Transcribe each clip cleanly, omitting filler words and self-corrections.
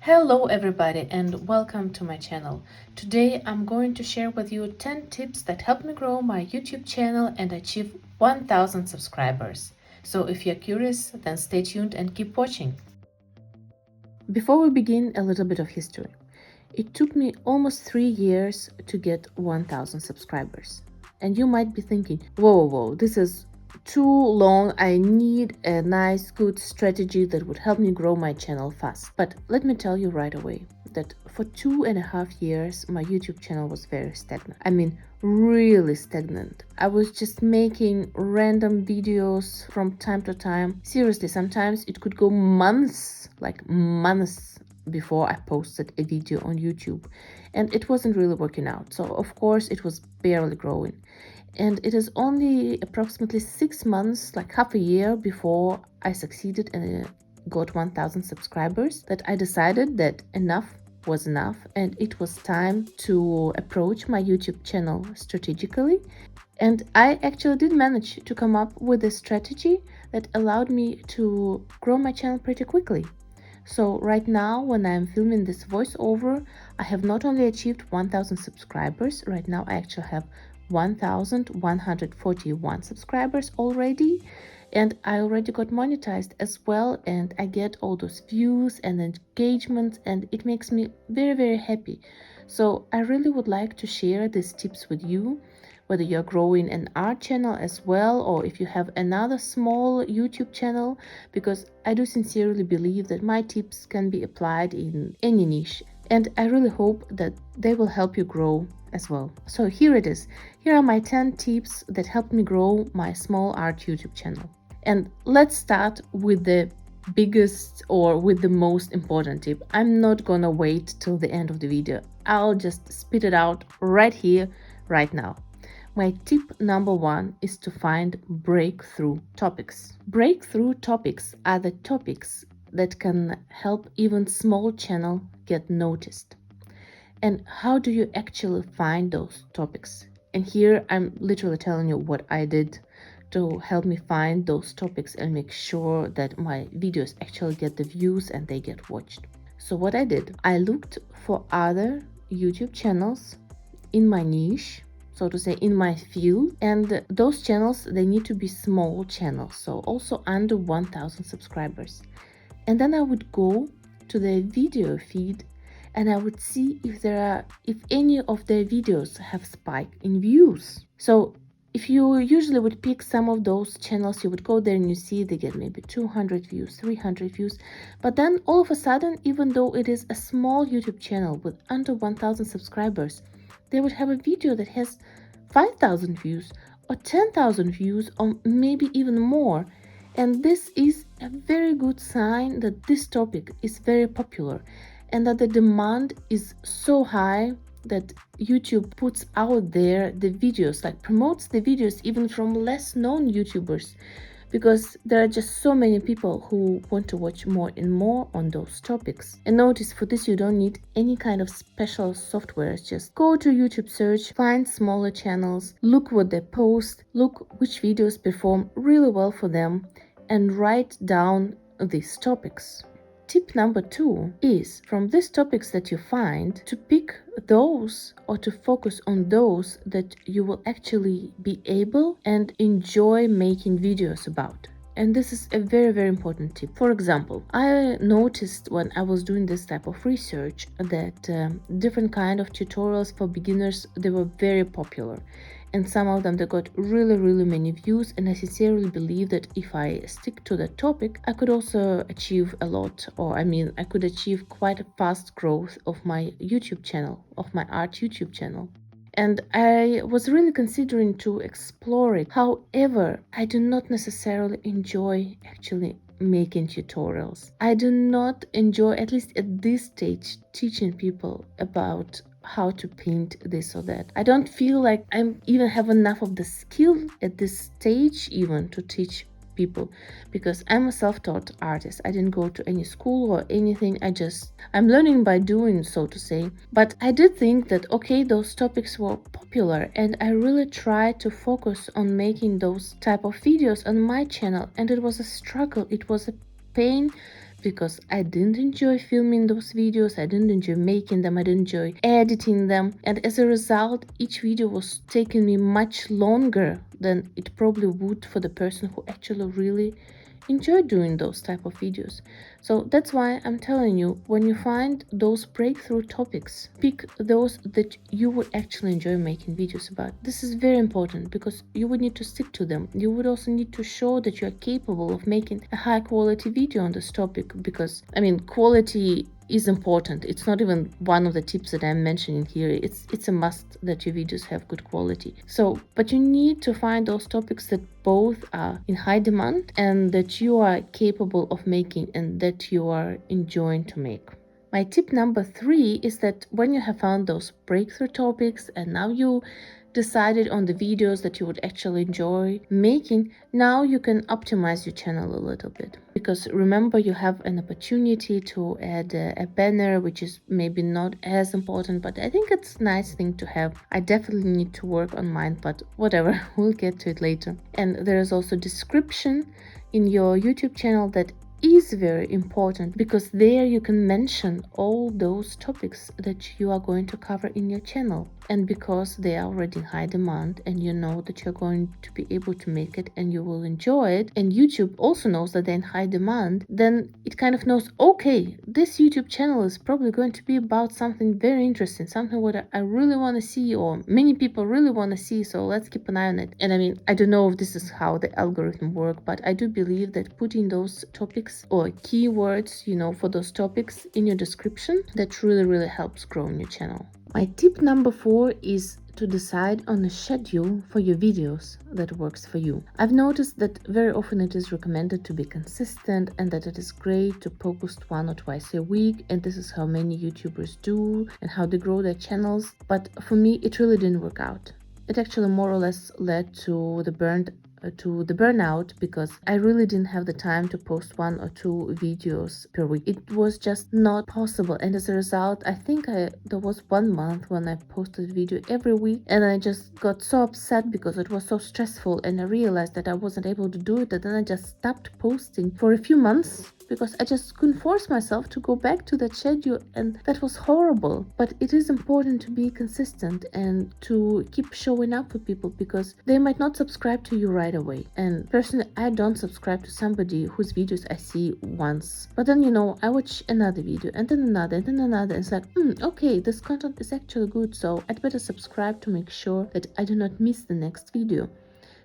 Hello everybody and welcome to my channel. Today I'm going to share with you 10 tips that helped me grow my YouTube channel and achieve 1000 subscribers. So if you're curious, then stay tuned and keep watching. Before we begin, a little bit of history. It took me almost 3 years to get 1000 subscribers. And you might be thinking, whoa, this is too long. I need a nice, good strategy that would help me grow my channel fast. But let me tell you right away that for 2.5 years, my YouTube channel was very stagnant. I mean, really stagnant. I was just making random videos from time to time. Seriously, sometimes it could go months, like months before I posted a video on YouTube, and it wasn't really working out. So of course it was barely growing. And it is only approximately 6 months, like half a year before I succeeded and got 1000 subscribers, that I decided that enough was enough and it was time to approach my YouTube channel strategically. And I actually did manage to come up with a strategy that allowed me to grow my channel pretty quickly. So right now, when I'm filming this voiceover, I have not only achieved 1000 subscribers, right now I actually have 1141 subscribers already, and I already got monetized as well, and I get all those views and engagements, and it makes me very happy. So I really would like to share these tips with you, whether you're growing an art channel as well, or if you have another small YouTube channel, because I do sincerely believe that my tips can be applied in any niche, and I really hope that they will help you grow as well. So here it is. Here are my 10 tips that helped me grow my small art YouTube channel. And let's start with the biggest or with the most important tip. I'm not gonna wait till the end of the video. I'll just spit it out right here, right now. My tip number 1 is to find breakthrough topics. Breakthrough topics are the topics that can help even small channel get noticed. And how do you actually find those topics? And here I'm literally telling you what I did to help me find those topics and make sure that my videos actually get the views and they get watched. So what I did, I looked for other YouTube channels in my niche, so to say, in my field, and those channels, they need to be small channels, so also under 1000 subscribers. And then I would go to their video feed and I would see if any of their videos have spike in views. So if you usually would pick some of those channels, you would go there and you see they get maybe 200 views, 300 views. But then all of a sudden, even though it is a small YouTube channel with under 1000 subscribers, they would have a video that has 5,000 views or 10,000 views or maybe even more. And this is a very good sign that this topic is very popular and that the demand is so high that YouTube puts out there the videos, like promotes the videos even from less known YouTubers, because there are just so many people who want to watch more and more on those topics. And notice, for this you don't need any kind of special software. Just go to YouTube search, find smaller channels, look what they post, look which videos perform really well for them, and write down these topics. Tip number 2 is, from these topics that you find, to pick those or to focus on those that you will actually be able and enjoy making videos about. And this is a very important tip. For example, I noticed when I was doing this type of research that different kind of tutorials for beginners, they were very popular. And some of them, they got really many views, and I sincerely believe that if I stick to that topic, I could also achieve a lot, or I could achieve quite a fast growth of my YouTube channel, of my art YouTube channel. And I was really considering to explore it. However, I do not necessarily enjoy actually making tutorials. I do not enjoy, at least at this stage, teaching people about how to paint this or that. I don't feel like I even have enough of the skill at this stage even to teach people, because I'm a self-taught artist. I didn't go to any school or anything. I'm learning by doing, so to say. But I did think that, okay, those topics were popular, and I really tried to focus on making those type of videos on my channel, and it was a struggle, it was a pain, because I didn't enjoy filming those videos, I didn't enjoy making them, I didn't enjoy editing them, and as a result each video was taking me much longer than it probably would for the person who actually really enjoy doing those type of videos. So that's why I'm telling you, when you find those breakthrough topics, pick those that you would actually enjoy making videos about. This is very important because you would need to stick to them. You would also need to show that you are capable of making a high quality video on this topic, because I mean, quality is important. It's not even one of the tips that I'm mentioning here. It's a must that your videos have good quality. So, but you need to find those topics that both are in high demand and that you are capable of making and that you are enjoying to make. My tip number 3 is that when you have found those breakthrough topics and now you decided on the videos that you would actually enjoy making, now you can optimize your channel a little bit. Because remember, you have an opportunity to add a banner, which is maybe not as important, but I think it's a nice thing to have. I definitely need to work on mine, but whatever, we'll get to it later. And there is also description in your YouTube channel that is very important, because there you can mention all those topics that you are going to cover in your channel. And because they are already in high demand and you know that you're going to be able to make it and you will enjoy it, and YouTube also knows that they're in high demand, then it kind of knows, okay, this YouTube channel is probably going to be about something very interesting, something what I really want to see, or many people really want to see, so let's keep an eye on it. And I mean, I don't know if this is how the algorithm work, but I do believe that putting those topics or keywords, for those topics in your description, that really helps grow your channel. My tip number 4 is to decide on a schedule for your videos that works for you. I've noticed that very often it is recommended to be consistent and that it is great to post 1 or twice a week, and this is how many YouTubers do and how they grow their channels. But for me, it really didn't work out. It actually more or less led to the burnout, because I really didn't have the time to post 1 or 2 videos per week. It was just not possible, and as a result, I think there was 1 month when I posted a video every week, and I just got so upset because it was so stressful, and I realized that I wasn't able to do it, and then I just stopped posting for a few months because I just couldn't force myself to go back to that schedule, and that was horrible. But it is important to be consistent and to keep showing up for people, because they might not subscribe to you right away. And personally, I don't subscribe to somebody whose videos I see once, but then I watch another video and then another and then another, and it's like, okay, this content is actually good, so I'd better subscribe to make sure that I do not miss the next video.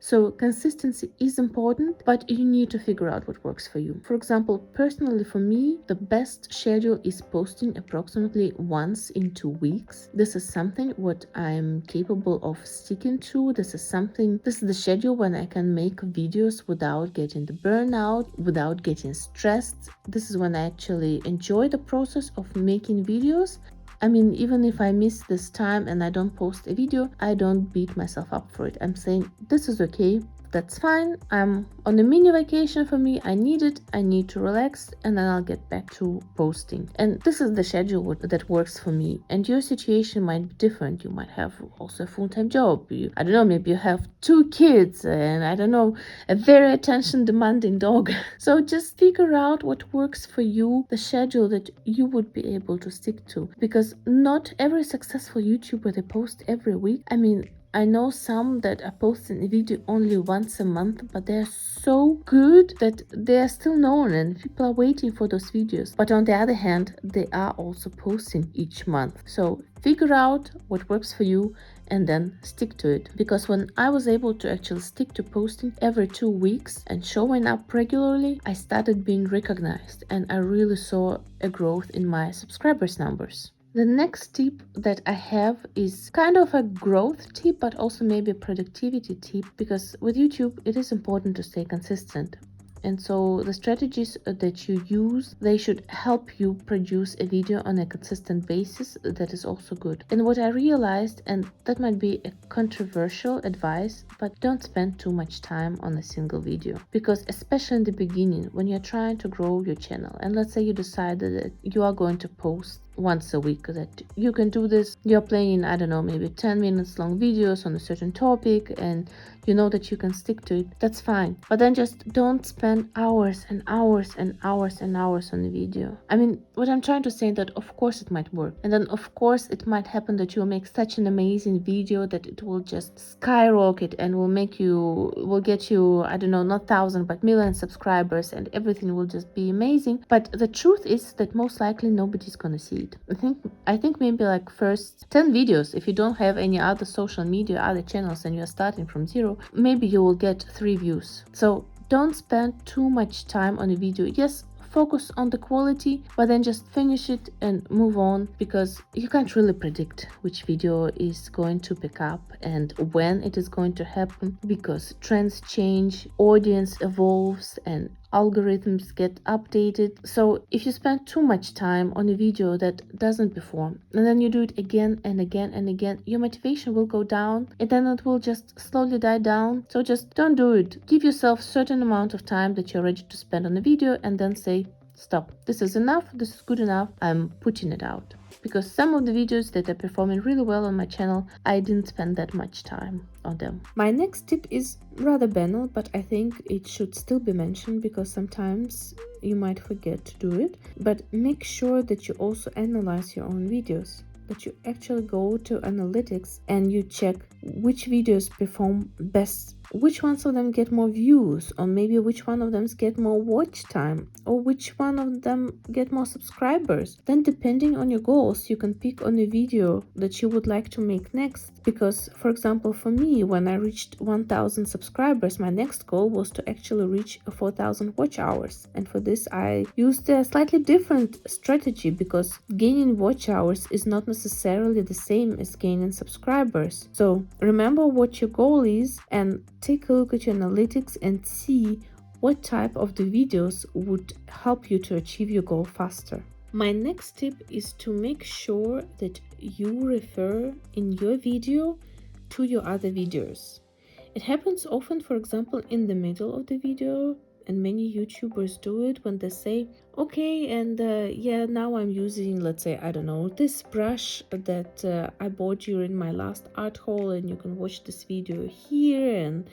So consistency is important, but you need to figure out what works for you. For example, personally for me, the best schedule is posting approximately once in 2 weeks. This is something what I'm capable of sticking to. This is the schedule when I can make videos without getting the burnout, without getting stressed. This is when I actually enjoy the process of making videos. I mean, even if I miss this time and I don't post a video, I don't beat myself up for it. I'm saying this is okay. That's fine. I'm on a mini vacation for me. I need it. I need to relax, and then I'll get back to posting. And this is the schedule that works for me. And your situation might be different. You might have also a full-time job. I don't know, maybe you have 2 kids and I don't know, a very attention-demanding dog. So just figure out what works for you, the schedule that you would be able to stick to. Because not every successful YouTuber, they post every week. I mean, I know some that are posting a video only once a month, but they're so good that they are still known and people are waiting for those videos. But on the other hand, they are also posting each month. So figure out what works for you and then stick to it. Because when I was able to actually stick to posting every 2 weeks and showing up regularly, I started being recognized and I really saw a growth in my subscribers numbers. The next tip that I have is kind of a growth tip, but also maybe a productivity tip, because with YouTube, it is important to stay consistent. And so the strategies that you use, they should help you produce a video on a consistent basis that is also good. And what I realized, and that might be a controversial advice, but don't spend too much time on a single video. Because especially in the beginning, when you're trying to grow your channel, and let's say you decide that you are going to post once a week, that you can do this. You're playing, I don't know, maybe 10 minutes long videos on a certain topic, and you know that you can stick to it. That's fine. But then just don't spend hours and hours and hours and hours on the video. I mean, what I'm trying to say that of course it might work. And then of course it might happen that you'll make such an amazing video that it will just skyrocket and will get you, I don't know, not thousand, but million subscribers, and everything will just be amazing. But the truth is that most likely nobody's gonna see it. I think maybe like first 10 videos, if you don't have any other social media, other channels, and you're starting from zero, maybe you will get 3 views. So don't spend too much time on a video. Yes, focus on the quality, but then just finish it and move on, because you can't really predict which video is going to pick up and when it is going to happen, because trends change, audience evolves, and algorithms get updated. So if you spend too much time on a video that doesn't perform, and then you do it again and again and again, your motivation will go down, and then it will just slowly die down. So just don't do it. Give yourself a certain amount of time that you're ready to spend on a video, and then say, stop, this is enough, this is good enough, I'm putting it out. Because some of the videos that are performing really well on my channel, I didn't spend that much time on them. My next tip is rather banal, but I think it should still be mentioned because sometimes you might forget to do it. But make sure that you also analyze your own videos, that you actually go to analytics and you check which videos perform best, which ones of them get more views, or maybe which one of them get more watch time, or which one of them get more subscribers. Then depending on your goals, you can pick on a video that you would like to make next. Because for example, for me, when I reached 1000 subscribers, my next goal was to actually reach 4000 watch hours. And for this I used a slightly different strategy, because gaining watch hours is not necessarily the same as gaining subscribers. So remember what your goal is and take a look at your analytics and see what type of the videos would help you to achieve your goal faster. My next tip is to make sure that you refer in your video to your other videos. It happens often, for example, in the middle of the video, and many YouTubers do it when they say, okay, and yeah, now I'm using, let's say, I don't know, this brush that I bought during my last art haul, and you can watch this video here and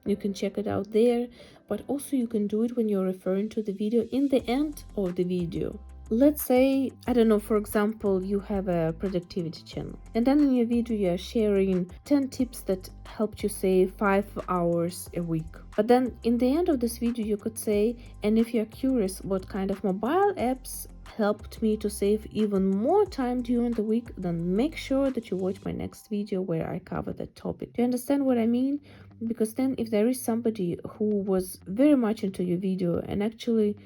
you can check it out there. But also you can do it when you're referring to the video in the end of the video. Let's say, I don't know, for example, you have a productivity channel, and then in your video you're sharing 10 tips that helped you save 5 hours a week. But then in the end of this video you could say, and if you're curious what kind of mobile apps helped me to save even more time during the week, then make sure that you watch my next video where I cover that topic. Do you understand what I mean? Because then if there is somebody who was very much into your video and actually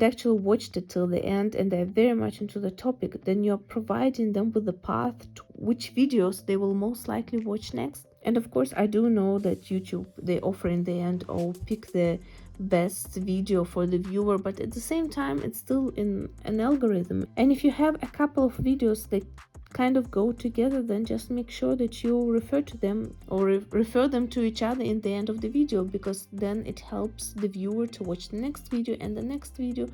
actually watched it till the end, and they're very much into the topic, then you're providing them with the path to which videos they will most likely watch next. And of course, I do know that YouTube, they offer in the end, oh, pick the best video for the viewer, but at the same time it's still in an algorithm. And if you have a couple of videos that kind of go together, then just make sure that you refer to them or refer them to each other in the end of the video, because then it helps the viewer to watch the next video and the next video,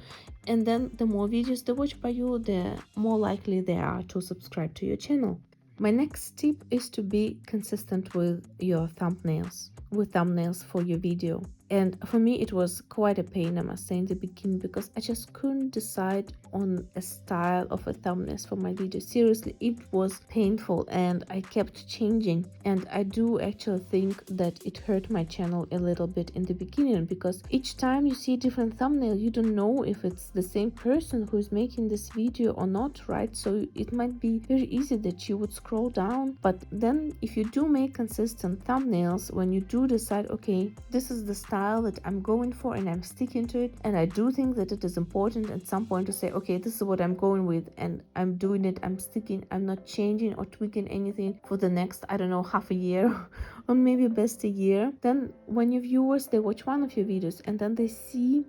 and then the more videos they watch by you, the more likely they are to subscribe to your channel. My next tip is to be consistent with your thumbnails, for your video. And for me, it was quite a pain, I must say, in the beginning, because I just couldn't decide on a style of a thumbnails for my video. Seriously, it was painful and I kept changing. And I do actually think that it hurt my channel a little bit in the beginning, because each time you see a different thumbnail, you don't know if it's the same person who is making this video or not, right? So it might be very easy that you would scroll down. But then if you do make consistent thumbnails, when you do decide, okay, this is the style that I'm going for and I'm sticking to it, and I do think that it is important at some point to say, okay, this is what I'm going with and I'm doing it, I'm sticking, I'm not changing or tweaking anything for the next, I don't know, half a year or maybe best a year. Then when your viewers, they watch one of your videos and then they see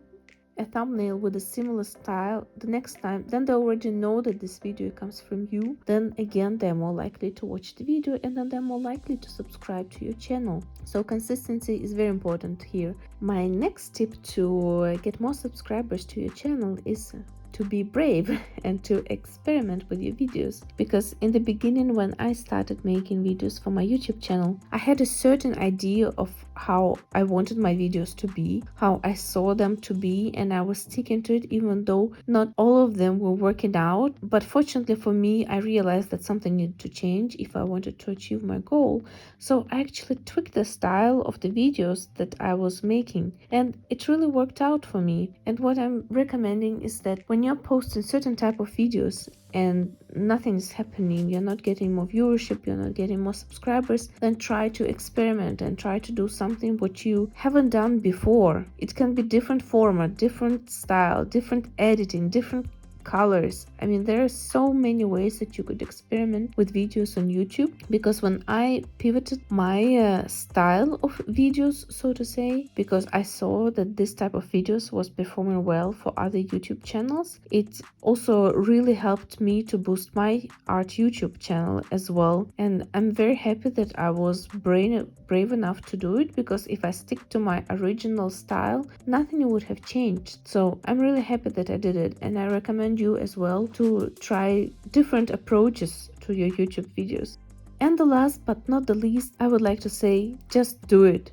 a thumbnail with a similar style the next time, then they already know that this video comes from you. Then again, they're more likely to watch the video, and then they're more likely to subscribe to your channel. So consistency is very important here. My next tip to get more subscribers to your channel is to be brave and to experiment with your videos. Because in the beginning, when I started making videos for my YouTube channel, I had a certain idea of how I wanted my videos to be, how I saw them to be, and I was sticking to it even though not all of them were working out. But fortunately for me, I realized that something needed to change if I wanted to achieve my goal. So I actually tweaked the style of the videos that I was making, and it really worked out for me. And what I'm recommending is that when you're posting certain type of videos and nothing is happening, you're not getting more viewership, you're not getting more subscribers, then try to experiment and try to do something what you haven't done before. It can be different format, different style, different editing, different colors. I mean, there are so many ways that you could experiment with videos on YouTube, because when I pivoted my style of videos, so to say, because I saw that this type of videos was performing well for other YouTube channels, it also really helped me to boost my art YouTube channel as well. And I'm very happy that I was brave enough to do it, because if I stick to my original style, nothing would have changed. So I'm really happy that I did it, and I recommend you as well to try different approaches to your YouTube videos. And the last but not the least, I would like to say, just do it.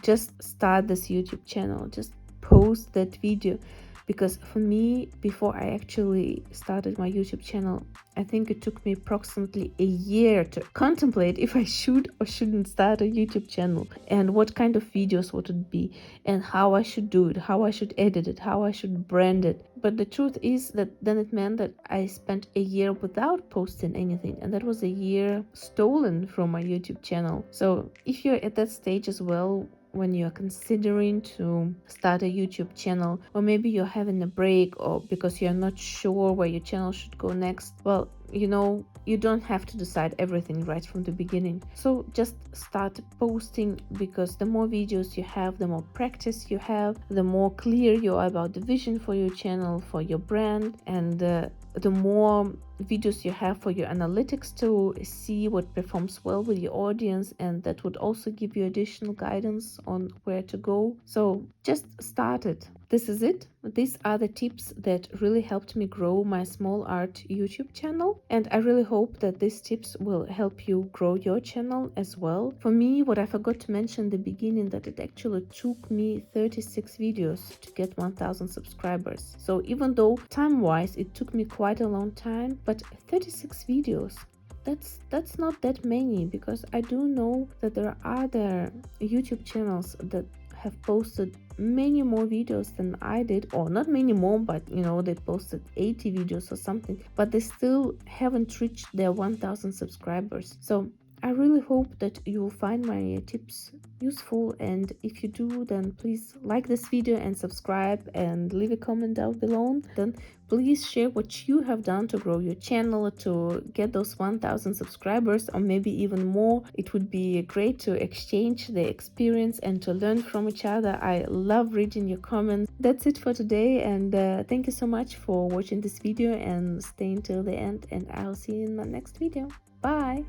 Just start this YouTube channel, just post that video. Because for me, before I actually started my YouTube channel, I think it took me approximately a year to contemplate if I should or shouldn't start a YouTube channel, and what kind of videos would it be, and how I should do it, how I should edit it, how I should brand it. But the truth is that then it meant that I spent a year without posting anything, and that was a year stolen from my YouTube channel. So if you're at that stage as well, when you're considering to start a YouTube channel, or maybe you're having a break, or because you're not sure where your channel should go next, well, you don't have to decide everything right from the beginning. So just start posting, because the more videos you have, the more practice you have, the more clear you are about the vision for your channel, for your brand, and the more videos you have for your analytics to see what performs well with your audience, and that would also give you additional guidance on where to go. So just start it. This is it. These are the tips that really helped me grow my small art YouTube channel, and I really hope that these tips will help you grow your channel as well. For me, what I forgot to mention in the beginning, that it actually took me 36 videos to get 1000 subscribers. So even though time-wise it took me quite a long time, but 36 videos, that's not that many, because I do know that there are other YouTube channels that have posted many more videos than I did, or not many more, but they posted 80 videos or something, but they still haven't reached their 1000 subscribers. So I really hope that you will find my tips useful, and if you do, then please like this video and subscribe and leave a comment down below. Then please share what you have done to grow your channel to get those 1000 subscribers, or maybe even more. It would be great to exchange the experience and to learn from each other. I love reading your comments. That's it for today, and thank you so much for watching this video and staying till the end, and I'll see you in my next video. Bye.